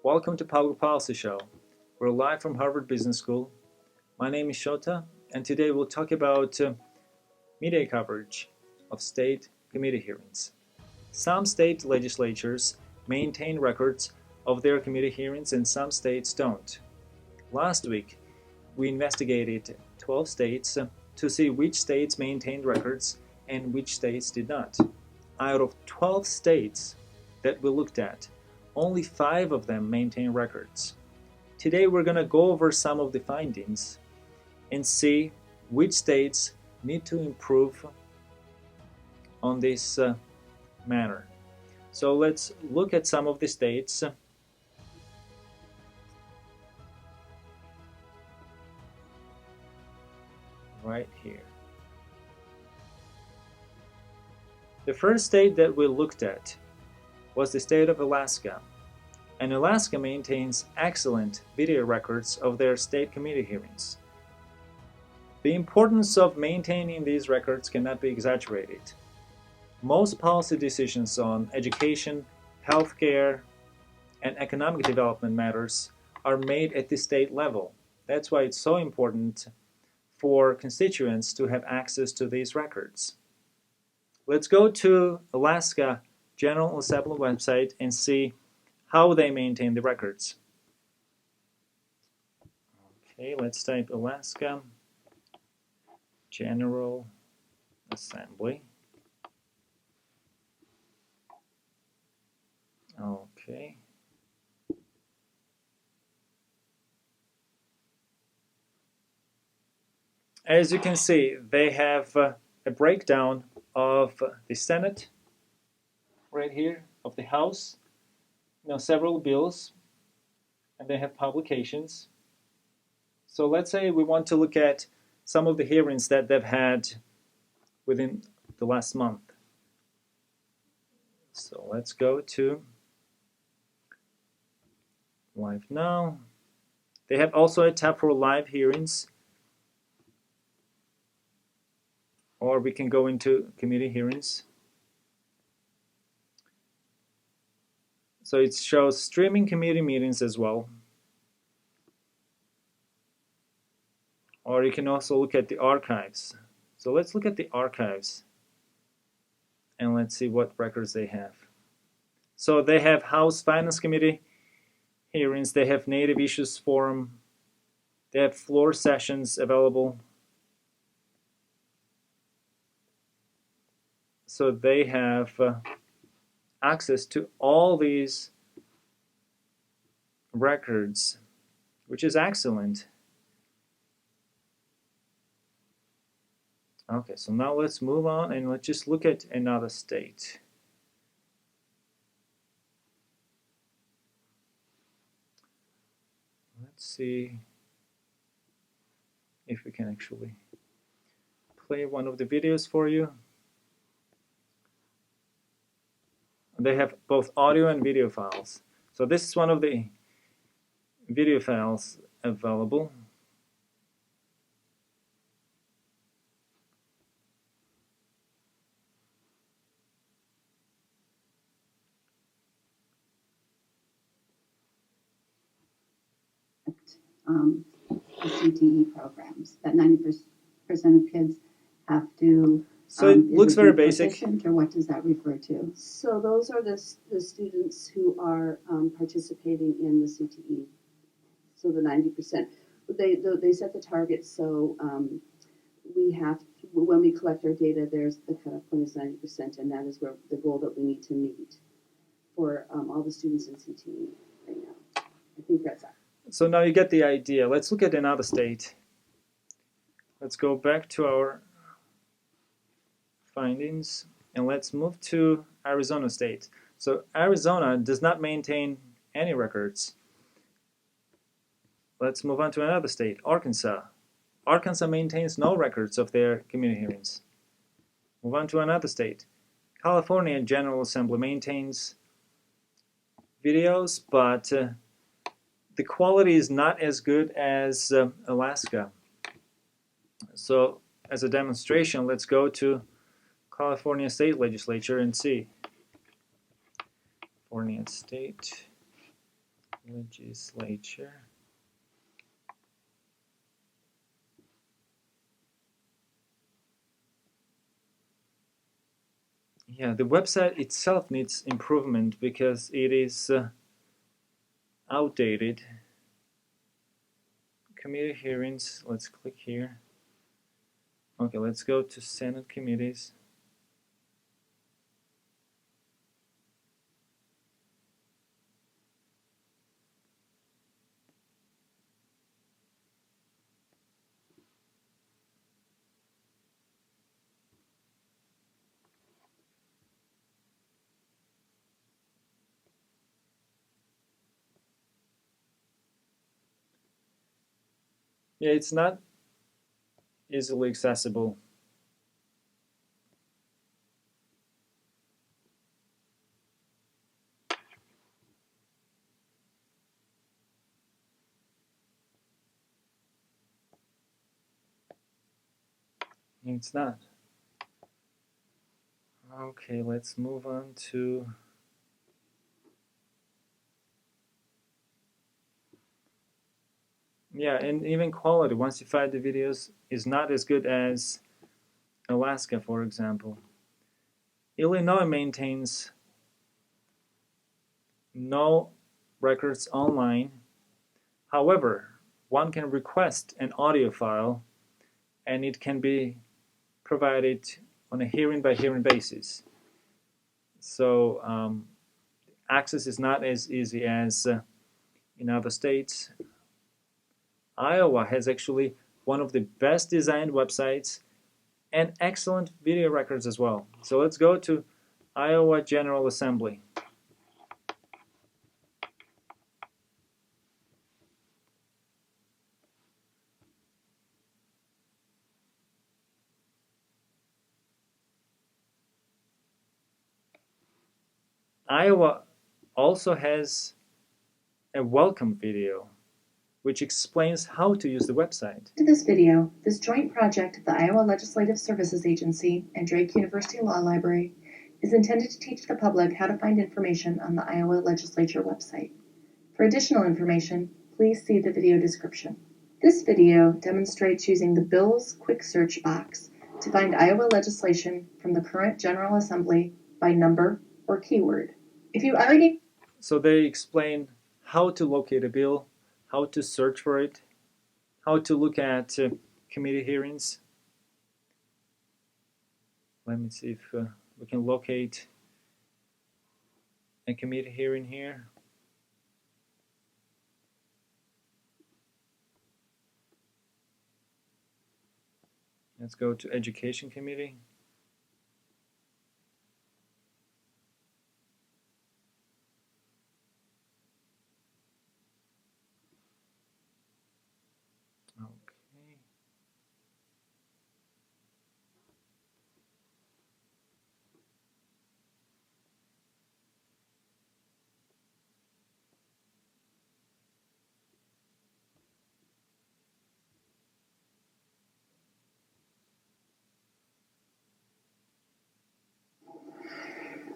Welcome to Public Policy Show. We're live from Harvard Business School. My name is Shota, and today we'll talk about media coverage of state committee hearings. Some state legislatures maintain records of their committee hearings and some states don't. Last week, we investigated 12 states to see which states maintained records and which states did not. Out of 12 states that we looked at, only 5 of them maintain records. Today we're going to go over some of the findings and see which states need to improve on this matter. So let's look at some of the states. Right here. The first state that we looked at was the state of Alaska, and Alaska maintains excellent video records of their state committee hearings. The importance of maintaining these records cannot be exaggerated. Most policy decisions on education, healthcare, and economic development matters are made at the state level. That's why it's so important for constituents to have access to these records. Let's go to Alaska General Assembly website and see how they maintain the records. Okay, let's type Alaska General Assembly. Okay. As you can see, they have a breakdown of the Senate right here, of the House, several bills, and they have publications. So let's say we want to look at some of the hearings that they've had within the last month. So let's go to Live Now. They have also a tab for live hearings, or we can go into committee hearings. So it shows streaming committee meetings as well. Or you can also look at the archives. So let's look at the archives and let's see what records they have. So they have House Finance Committee hearings, they have Native Issues Forum, they have floor sessions available. So they have access to all these records, which is excellent. Okay, so now let's move on and let's just look at another state. Let's see if we can actually play one of the videos for you. They have both audio and video files. So this is one of the video files available. The CTE programs, that 90% of kids have to. So it looks very basic. Or what does that refer to? So those are the students who are participating in the CTE. So the 90%. They set the target, so we have, when we collect our data, there's the cutoff point is 90%, and that is where the goal that we need to meet for all the students in CTE right now. I think that's that. So now you get the idea. Let's look at another state. Let's go back to our findings and let's move to Arizona state. So Arizona does not maintain any records. Let's move on to another state, Arkansas. Arkansas maintains no records of their committee hearings. Move on to another state. California General Assembly maintains videos, but the quality is not as good as Alaska. So as a demonstration, let's go to California State Legislature and see. California State Legislature. Yeah, the website itself needs improvement because it is outdated. Committee hearings, let's click here. Okay, let's go to Senate committees. Yeah, it's not easily accessible. It's not. Okay, let's move on to yeah, and even quality. Once you find the videos is not as good as Alaska, for example. Illinois maintains no records online. However, one can request an audio file and it can be provided on a hearing by hearing basis. So access is not as easy as in other states. Iowa has actually one of the best designed websites and excellent video records as well. So let's go to Iowa General Assembly. Iowa also has a welcome video which explains how to use the website. To this video, this joint project of the Iowa Legislative Services Agency and Drake University Law Library is intended to teach the public how to find information on the Iowa Legislature website. For additional information, please see the video description. This video demonstrates using the Bills Quick Search box to find Iowa legislation from the current General Assembly by number or keyword. If you already So they explain how to locate a bill, how to search for it, how to look at committee hearings. Let me see if we can locate a committee hearing here. Let's go to Education Committee. Okay.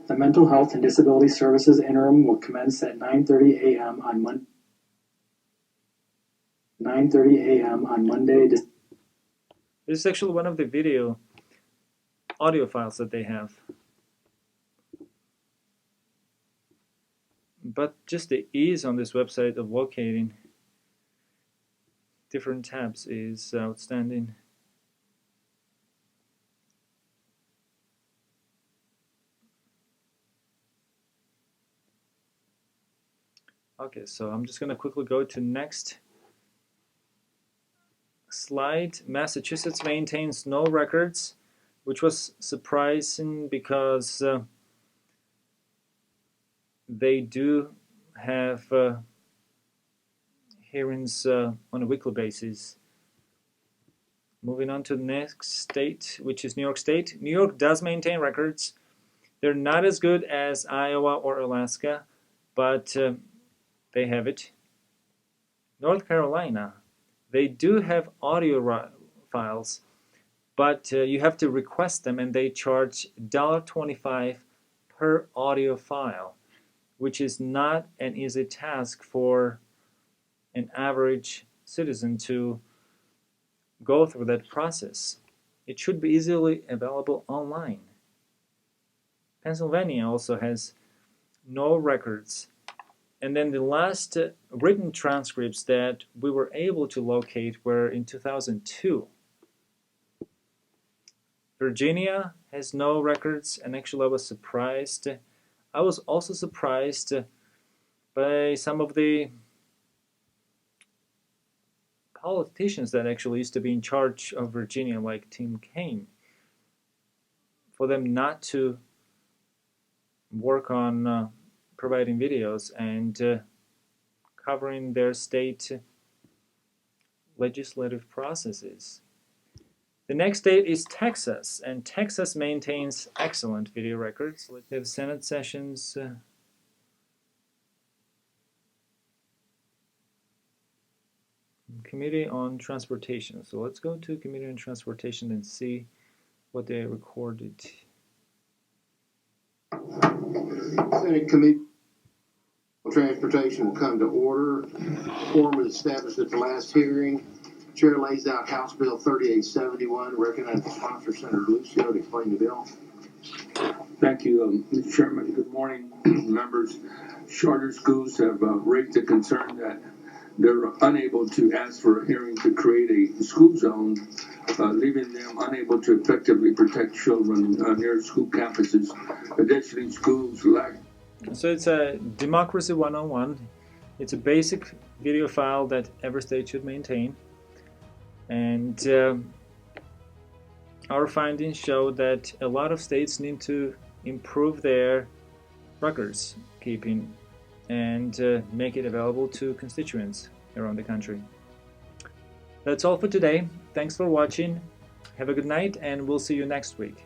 The Mental Health and Disability Services Interim will commence at 9:30 a.m. on Monday. 9:30 a.m. on Monday. This is actually one of the audio files that they have. But just the ease on this website of locating different tabs is outstanding. Okay, so I'm just going to quickly go to next slide. Massachusetts maintains no records, which was surprising because they do have hearings on a weekly basis. Moving on to the next state, which is New York State. New York does maintain records. They're not as good as Iowa or Alaska, but they have it. North Carolina, they do have audio files, but you have to request them and they charge $1.25 per audio file. which is not an easy task for an average citizen to go through that process. It should be easily available online. Pennsylvania also has no records. And then the last written transcripts that we were able to locate were in 2002. Virginia has no records, and actually I was surprised. I was also surprised by some of the politicians that actually used to be in charge of Virginia, like Tim Kaine, for them not to work on providing videos and covering their state legislative processes. The next state is Texas, and Texas maintains excellent video records. They have Senate sessions, Committee on Transportation. So let's go to Committee on Transportation and see what they recorded. Senate Committee on Transportation will come to order. Quorum was established at the last hearing. Chair lays out House Bill 3871. Recognize the sponsor, Senator Lucio, to explain the bill. Thank you, Mr. Chairman. Good morning, members. Charter schools have raised the concern that they're unable to ask for a hearing to create a school zone, leaving them unable to effectively protect children near school campuses. Additionally, schools lack. So it's a Democracy 101. It's a basic video file that every state should maintain. And our findings show that a lot of states need to improve their records keeping and make it available to constituents around the country. That's all for today. Thanks for watching. Have a good night, and we'll see you next week.